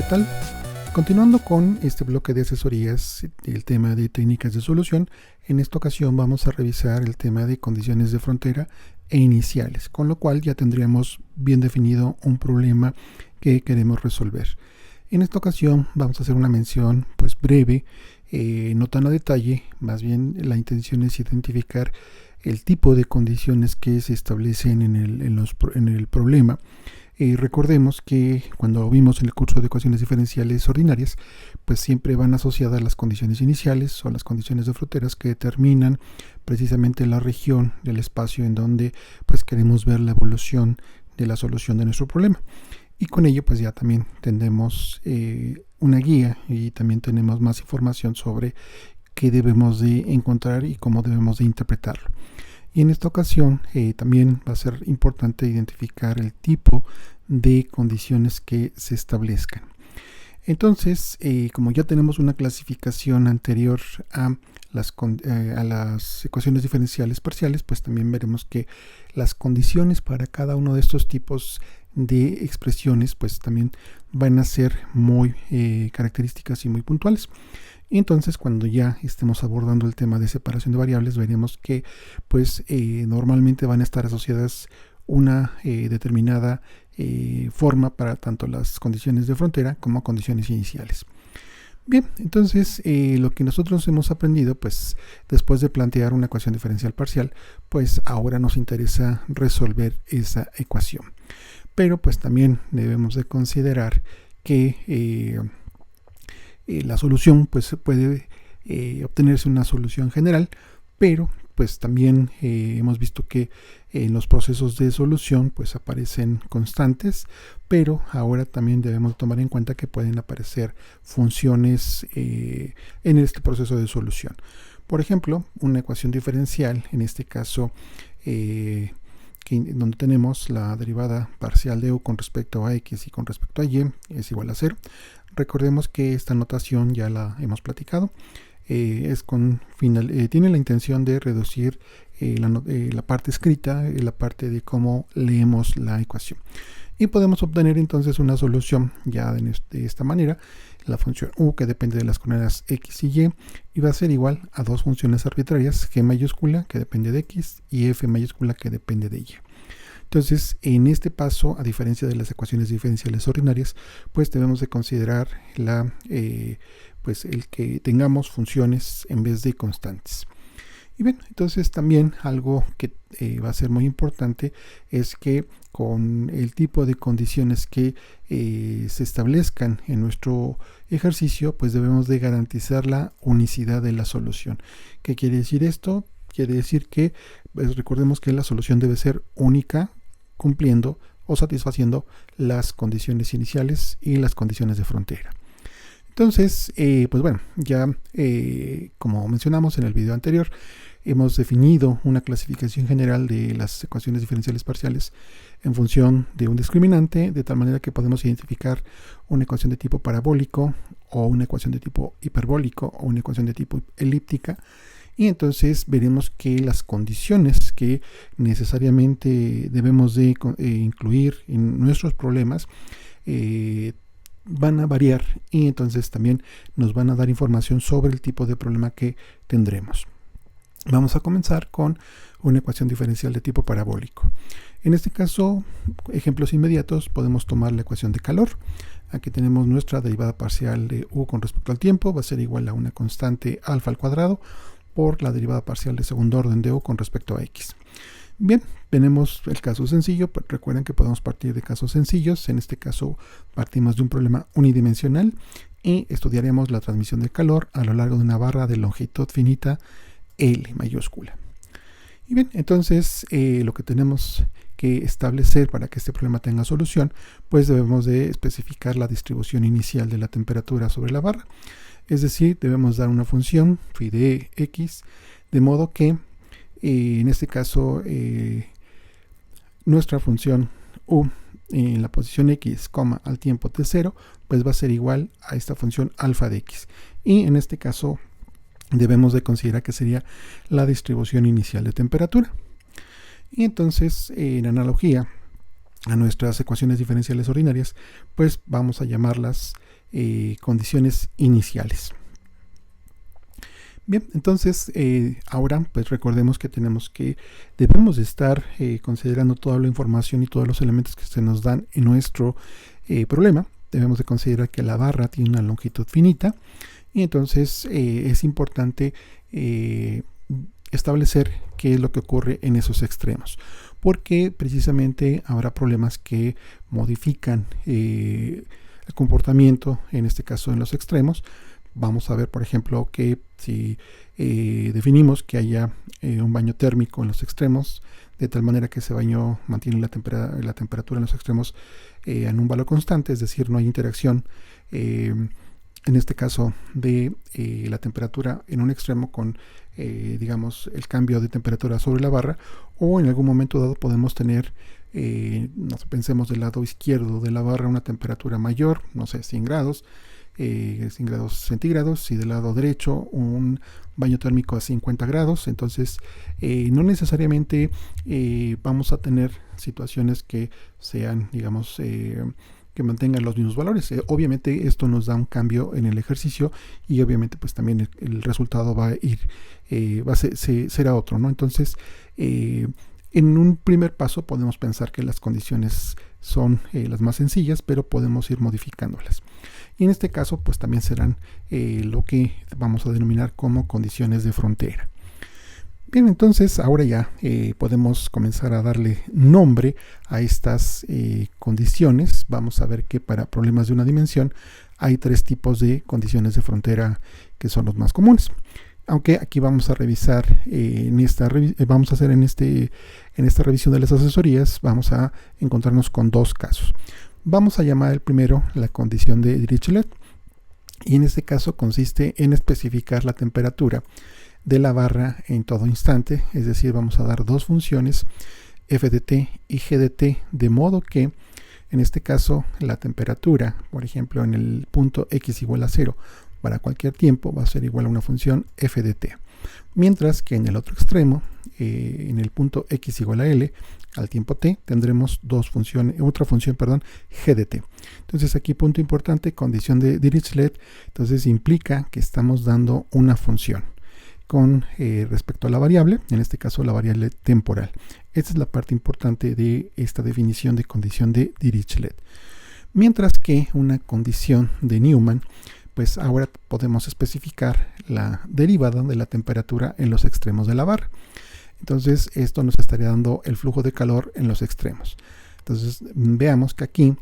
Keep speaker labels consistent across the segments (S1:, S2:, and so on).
S1: tal? Continuando con este bloque de asesorías, el tema de técnicas de solución, en esta ocasión vamos a revisar el tema de condiciones de frontera e iniciales, con lo cual ya tendríamos bien definido un problema que queremos resolver. En esta ocasión vamos a hacer una mención breve, no tan a detalle, más bien la intención es identificar el tipo de condiciones que se establecen en el problema. Recordemos que cuando vimos en el curso de ecuaciones diferenciales ordinarias, pues siempre van asociadas las condiciones iniciales o las condiciones de fronteras que determinan precisamente la región del espacio en donde pues queremos ver la evolución de la solución de nuestro problema. Y con ello pues ya también tendremos una guía y también tenemos más información sobre qué debemos de encontrar y cómo debemos de interpretarlo. Y en esta ocasión también va a ser importante identificar el tipo de condiciones que se establezcan. Entonces, como ya tenemos una clasificación anterior a las ecuaciones diferenciales parciales, pues también veremos que las condiciones para cada uno de estos tipos de expresiones pues también van a ser muy características y muy puntuales. Y entonces cuando ya estemos abordando el tema de separación de variables, veremos que pues normalmente van a estar asociadas una determinada forma para tanto las condiciones de frontera como condiciones iniciales. Bien, entonces lo que nosotros hemos aprendido, pues después de plantear una ecuación diferencial parcial, pues ahora nos interesa resolver esa ecuación. Pero pues también debemos de considerar que la solución pues puede obtenerse una solución general, pero pues también hemos visto que en los procesos de solución pues aparecen constantes, pero ahora también debemos tomar en cuenta que pueden aparecer funciones en este proceso de solución. Por ejemplo, una ecuación diferencial, en este caso donde tenemos la derivada parcial de u con respecto a x y con respecto a y es igual a 0. Recordemos que esta notación ya la hemos platicado. Tiene la intención de reducir la parte escrita, la parte de cómo leemos la ecuación. Y podemos obtener entonces una solución ya de esta manera. La función u, que depende de las coordenadas x y va a ser igual a dos funciones arbitrarias, g mayúscula, que depende de x, y f mayúscula, que depende de y. Entonces, en este paso, a diferencia de las ecuaciones diferenciales ordinarias, pues debemos de considerar el que tengamos funciones en vez de constantes. Y bien, entonces también algo que va a ser muy importante es que con el tipo de condiciones que se establezcan en nuestro ejercicio, pues debemos de garantizar la unicidad de la solución. ¿Qué quiere decir esto? Quiere decir que pues, recordemos que la solución debe ser única, cumpliendo o satisfaciendo las condiciones iniciales y las condiciones de frontera. Entonces, pues bueno, ya como mencionamos en el video anterior, hemos definido una clasificación general de las ecuaciones diferenciales parciales en función de un discriminante, de tal manera que podemos identificar una ecuación de tipo parabólico o una ecuación de tipo hiperbólico o una ecuación de tipo elíptica. Y entonces veremos que las condiciones que necesariamente debemos de incluir en nuestros problemas van a variar y entonces también nos van a dar información sobre el tipo de problema que tendremos. Vamos a comenzar con una ecuación diferencial de tipo parabólico. En este caso, ejemplos inmediatos, podemos tomar la ecuación de calor. Aquí tenemos nuestra derivada parcial de u con respecto al tiempo, va a ser igual a una constante alfa al cuadrado por la derivada parcial de segundo orden de u con respecto a x. Bien, tenemos el caso sencillo. Recuerden que podemos partir de casos sencillos. En este caso partimos de un problema unidimensional y estudiaremos la transmisión del calor a lo largo de una barra de longitud finita L mayúscula. Y bien, entonces lo que tenemos que establecer para que este problema tenga solución, pues debemos de especificar la distribución inicial de la temperatura sobre la barra. Es decir, debemos dar una función phi de x, de modo que en este caso nuestra función u en la posición x, al tiempo t0, pues va a ser igual a esta función alfa de x. Y en este caso debemos de considerar que sería la distribución inicial de temperatura. Y entonces, en analogía a nuestras ecuaciones diferenciales ordinarias, pues vamos a llamarlas condiciones iniciales. Bien, entonces ahora pues recordemos que debemos de estar considerando toda la información y todos los elementos que se nos dan en nuestro problema. Debemos de considerar que la barra tiene una longitud finita y entonces es importante establecer qué es lo que ocurre en esos extremos, porque precisamente habrá problemas que modifican el comportamiento, en este caso en los extremos. Vamos a ver, por ejemplo, que si definimos que haya un baño térmico en los extremos, de tal manera que ese baño mantiene la temperatura en los extremos en un valor constante, es decir, no hay interacción, en este caso, de la temperatura en un extremo con, digamos, el cambio de temperatura sobre la barra, o en algún momento dado podemos tener, pensemos del lado izquierdo de la barra, una temperatura mayor, no sé, 100 grados, 100 grados centígrados, y del lado derecho un baño térmico a 50 grados. Entonces no necesariamente vamos a tener situaciones que sean, digamos, que mantengan los mismos valores. Obviamente esto nos da un cambio en el ejercicio y obviamente pues también el resultado va a ir, será otro, ¿no? Entonces en un primer paso podemos pensar que las condiciones son las más sencillas, pero podemos ir modificándolas. Y en este caso pues también serán lo que vamos a denominar como condiciones de frontera. Bien, entonces ahora ya podemos comenzar a darle nombre a estas condiciones. Vamos a ver que para problemas de una dimensión hay tres tipos de condiciones de frontera que son los más comunes. Aunque aquí vamos a revisar, en esta revisión de las asesorías, vamos a encontrarnos con dos casos. Vamos a llamar el primero la condición de Dirichlet, y en este caso consiste en especificar la temperatura de la barra en todo instante, es decir, vamos a dar dos funciones, f de t y g de t, de modo que en este caso la temperatura, por ejemplo, en el punto x igual a 0, para cualquier tiempo va a ser igual a una función f de t, mientras que en el otro extremo, en el punto x igual a l, al tiempo t, tendremos otra función, g de t. Entonces aquí punto importante, condición de Dirichlet, entonces implica que estamos dando una función con respecto a la variable, en este caso la variable temporal. Esta es la parte importante de esta definición de condición de Dirichlet. Mientras que una condición de Newman, pues ahora podemos especificar la derivada de la temperatura en los extremos de la barra. Entonces esto nos estaría dando el flujo de calor en los extremos. Entonces veamos que aquí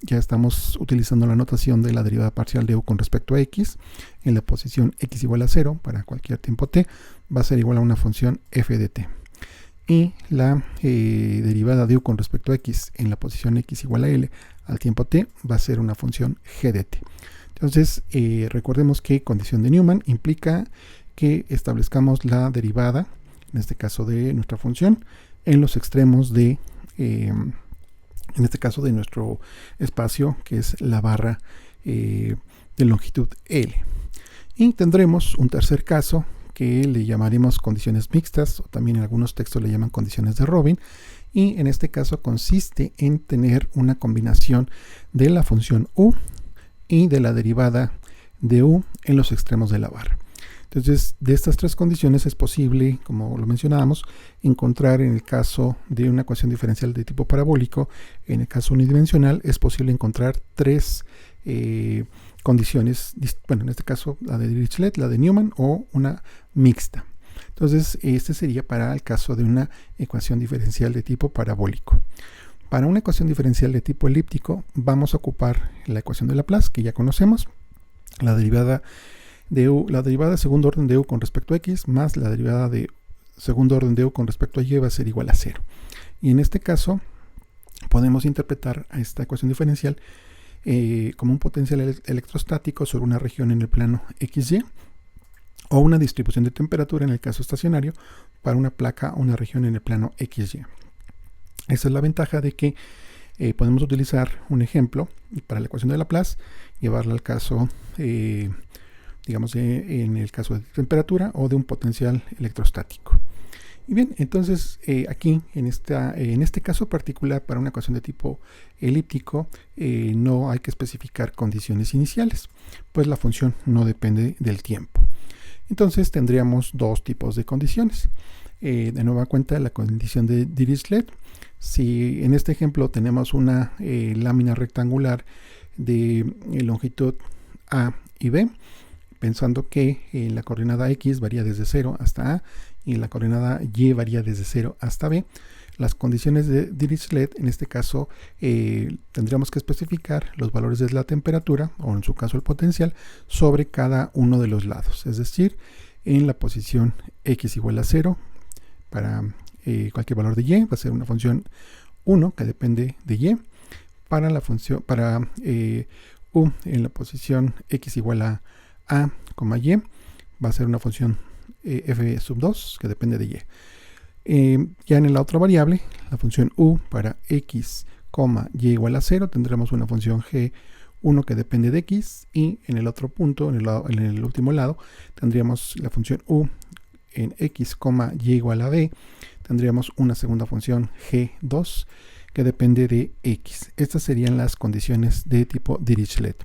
S1: ya estamos utilizando la notación de la derivada parcial de u con respecto a x. En la posición x igual a 0 para cualquier tiempo t va a ser igual a una función f de t. Y la derivada de u con respecto a x en la posición x igual a l al tiempo t va a ser una función g de t. Entonces recordemos que condición de Newman implica que establezcamos la derivada, en este caso de nuestra función, en los extremos de, en este caso de nuestro espacio, que es la barra de longitud L. Y tendremos un tercer caso que le llamaremos condiciones mixtas, o también en algunos textos le llaman condiciones de Robin, y en este caso consiste en tener una combinación de la función u y de la derivada de u en los extremos de la barra. Entonces, de estas tres condiciones es posible, como lo mencionábamos, encontrar en el caso de una ecuación diferencial de tipo parabólico, en el caso unidimensional, es posible encontrar tres condiciones, bueno, en este caso la de Dirichlet, la de Newman o una mixta. Entonces, este sería para el caso de una ecuación diferencial de tipo parabólico. Para una ecuación diferencial de tipo elíptico, vamos a ocupar la ecuación de Laplace, que ya conocemos, la derivada de u, la derivada de segundo orden de u con respecto a x más la derivada de segundo orden de u con respecto a y va a ser igual a 0. Y en este caso podemos interpretar a esta ecuación diferencial como un potencial electrostático sobre una región en el plano XY, o una distribución de temperatura en el caso estacionario para una placa o una región en el plano XY. Esa es la ventaja de que podemos utilizar un ejemplo para la ecuación de Laplace, llevarla al caso digamos en el caso de temperatura o de un potencial electrostático. Y bien, entonces aquí en este caso particular, para una ecuación de tipo elíptico, no hay que especificar condiciones iniciales, pues la función no depende del tiempo. Entonces tendríamos dos tipos de condiciones. De nueva cuenta, la condición de Dirichlet. Si en este ejemplo tenemos una lámina rectangular de longitud A y B, pensando que la coordenada X varía desde 0 hasta A y la coordenada Y varía desde 0 hasta B, las condiciones de Dirichlet, en este caso, tendríamos que especificar los valores de la temperatura, o en su caso el potencial, sobre cada uno de los lados. Es decir, en la posición X igual a 0, para cualquier valor de Y, va a ser una función 1 que depende de Y. Para la función, U en la posición X igual a Y, va a ser una función f sub 2 que depende de Y. Ya en la otra variable, la función U para X, Y igual a 0, tendremos una función G1 que depende de X, y en el otro punto, en el último lado, tendríamos la función U en X, Y igual a B, tendríamos una segunda función G2 que depende de X. Estas serían las condiciones de tipo Dirichlet.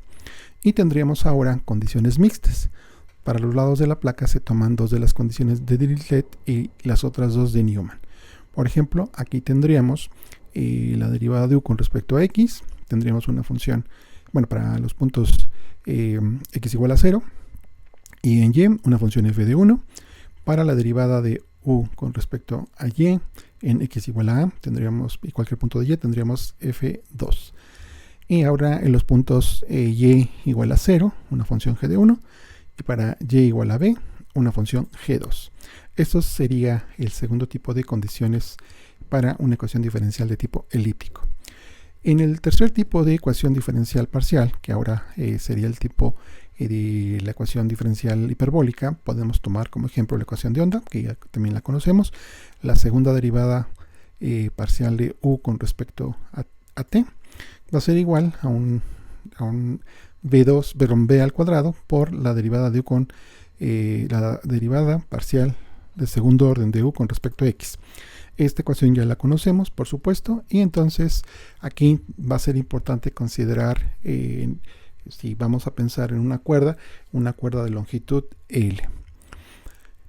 S1: Y tendríamos ahora condiciones mixtas. Para los lados de la placa se toman dos de las condiciones de Dirichlet y las otras dos de Newman. Por ejemplo, aquí tendríamos la derivada de U con respecto a X. Tendríamos una función, bueno, para los puntos X igual a 0. Y en Y, una función f de 1. Para la derivada de U con respecto a Y, en X igual a tendríamos, y cualquier punto de Y, tendríamos f2. Y ahora en los puntos Y igual a 0, una función g de 1. Y para Y igual a B, una función G2. Esto sería el segundo tipo de condiciones para una ecuación diferencial de tipo elíptico. En el tercer tipo de ecuación diferencial parcial, que ahora sería el tipo de la ecuación diferencial hiperbólica, podemos tomar como ejemplo la ecuación de onda, que ya también la conocemos. La segunda derivada parcial de U con respecto a T va a ser igual a un B al cuadrado por la derivada de U con la derivada parcial de segundo orden de U con respecto a X. Esta ecuación ya la conocemos, por supuesto, y entonces aquí va a ser importante considerar si vamos a pensar en una cuerda de longitud L.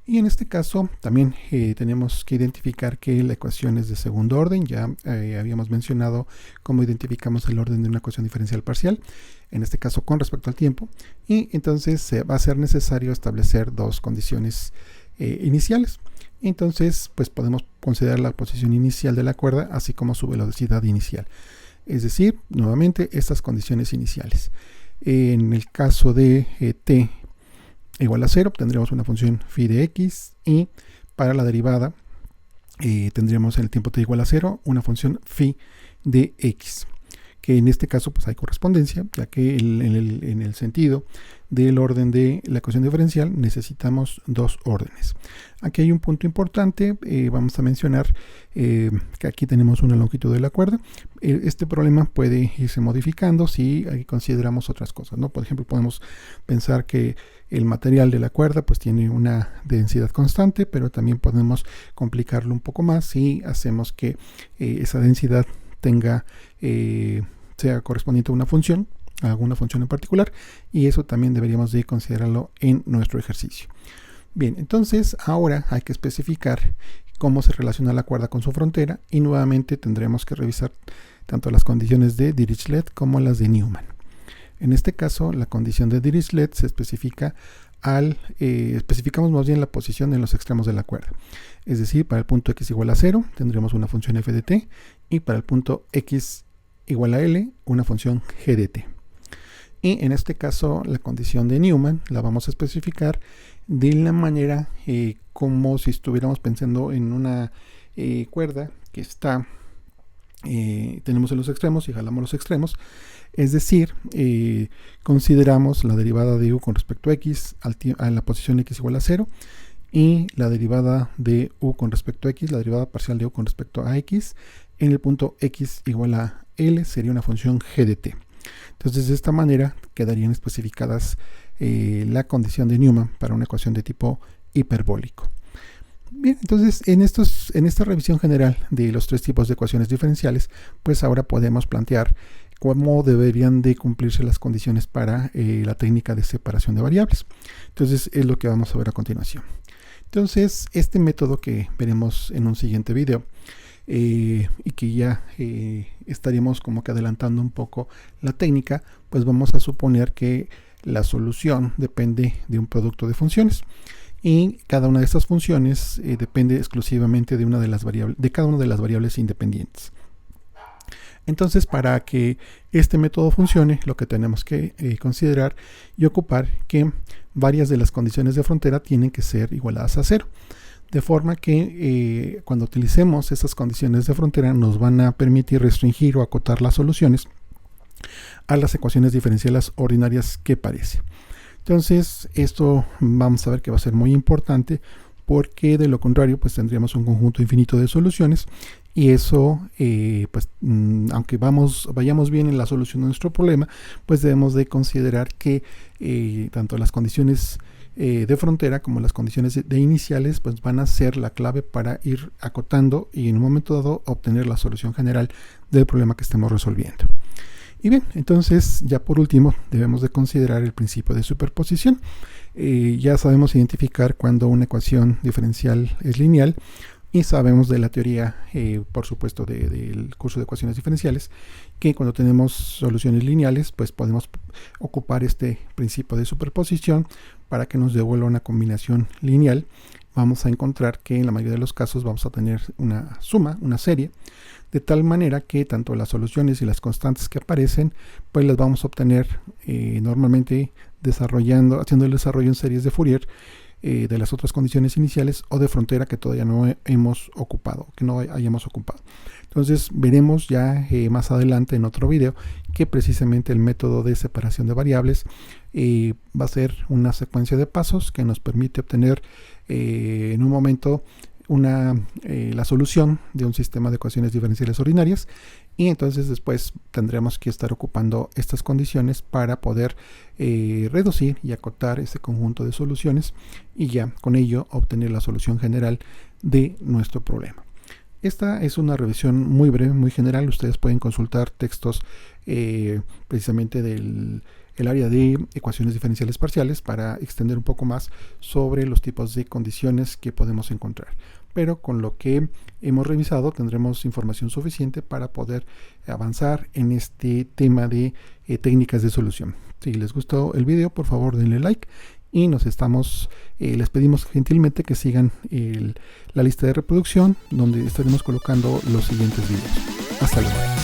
S1: Y en este caso también tenemos que identificar que la ecuación es de segundo orden. Ya habíamos mencionado cómo identificamos el orden de una ecuación diferencial parcial, en este caso con respecto al tiempo, y entonces va a ser necesario establecer dos condiciones iniciales. Entonces pues podemos considerar la posición inicial de la cuerda así como su velocidad inicial, es decir, nuevamente estas condiciones iniciales. En el caso de t igual a 0, tendremos una función phi de x, y para la derivada tendríamos en el tiempo t igual a 0 una función phi de x, que en este caso pues hay correspondencia, ya que en el sentido del orden de la ecuación diferencial necesitamos dos órdenes. Aquí hay un punto importante, vamos a mencionar que aquí tenemos una longitud de la cuerda. Este problema puede irse modificando si consideramos otras cosas, ¿no? Por ejemplo, podemos pensar que el material de la cuerda pues tiene una densidad constante, pero también podemos complicarlo un poco más si hacemos que esa densidad tenga sea correspondiente a una función, a alguna función en particular, y eso también deberíamos de considerarlo en nuestro ejercicio. Bien, entonces ahora hay que especificar cómo se relaciona la cuerda con su frontera, y nuevamente tendremos que revisar tanto las condiciones de Dirichlet como las de Newman. En este caso, la condición de Dirichlet se especifica especificamos más bien la posición en los extremos de la cuerda. Es decir, para el punto x igual a 0 tendremos una función f de t, y para el punto x igual a L, una función g de t. Y en este caso, la condición de Newman la vamos a especificar de la manera como si estuviéramos pensando en una cuerda que está, tenemos en los extremos y jalamos los extremos. Es decir, consideramos la derivada de U con respecto a X a la posición X igual a 0, y la derivada de U con respecto a X, la derivada parcial de U con respecto a X, en el punto X igual a L sería una función g de t. Entonces, de esta manera quedarían especificadas la condición de Newman para una ecuación de tipo hiperbólico. Bien, entonces en esta revisión general de los tres tipos de ecuaciones diferenciales, pues ahora podemos plantear cómo deberían de cumplirse las condiciones para la técnica de separación de variables. Entonces es lo que vamos a ver a continuación. Entonces este método que veremos en un siguiente video y que ya estaríamos como que adelantando un poco la técnica, pues vamos a suponer que la solución depende de un producto de funciones. Y cada una de estas funciones depende exclusivamente de cada una de las variables independientes. Entonces, para que este método funcione, lo que tenemos que considerar y ocupar que varias de las condiciones de frontera tienen que ser igualadas a 0. De forma que cuando utilicemos estas condiciones de frontera nos van a permitir restringir o acotar las soluciones a las ecuaciones diferenciales ordinarias que parece. Entonces, esto vamos a ver que va a ser muy importante, porque de lo contrario pues tendríamos un conjunto infinito de soluciones, y eso pues aunque vayamos bien en la solución de nuestro problema, pues debemos de considerar que tanto las condiciones de frontera como las condiciones de iniciales pues van a ser la clave para ir acotando y en un momento dado obtener la solución general del problema que estemos resolviendo. Y bien, entonces ya por último debemos de considerar el principio de superposición. Ya sabemos identificar cuando una ecuación diferencial es lineal, y sabemos de la teoría, por supuesto, del curso de ecuaciones diferenciales, que cuando tenemos soluciones lineales, pues podemos ocupar este principio de superposición para que nos devuelva una combinación lineal. Vamos a encontrar que en la mayoría de los casos vamos a tener una suma, una serie, de tal manera que tanto las soluciones y las constantes que aparecen, pues las vamos a obtener normalmente haciendo el desarrollo en series de Fourier de las otras condiciones iniciales o de frontera que todavía no hemos ocupado, que no hayamos ocupado. Entonces veremos ya más adelante en otro video que precisamente el método de separación de variables va a ser una secuencia de pasos que nos permite obtener en un momento la solución de un sistema de ecuaciones diferenciales ordinarias, y entonces después tendremos que estar ocupando estas condiciones para poder reducir y acotar ese conjunto de soluciones, y ya con ello obtener la solución general de nuestro problema. Esta es una revisión muy breve, muy general. Ustedes pueden consultar textos precisamente del área de ecuaciones diferenciales parciales para extender un poco más sobre los tipos de condiciones que podemos encontrar. Pero con lo que hemos revisado tendremos información suficiente para poder avanzar en este tema de técnicas de solución. Si les gustó el video, por favor denle like, y les pedimos gentilmente que sigan la lista de reproducción, donde estaremos colocando los siguientes videos. Hasta luego.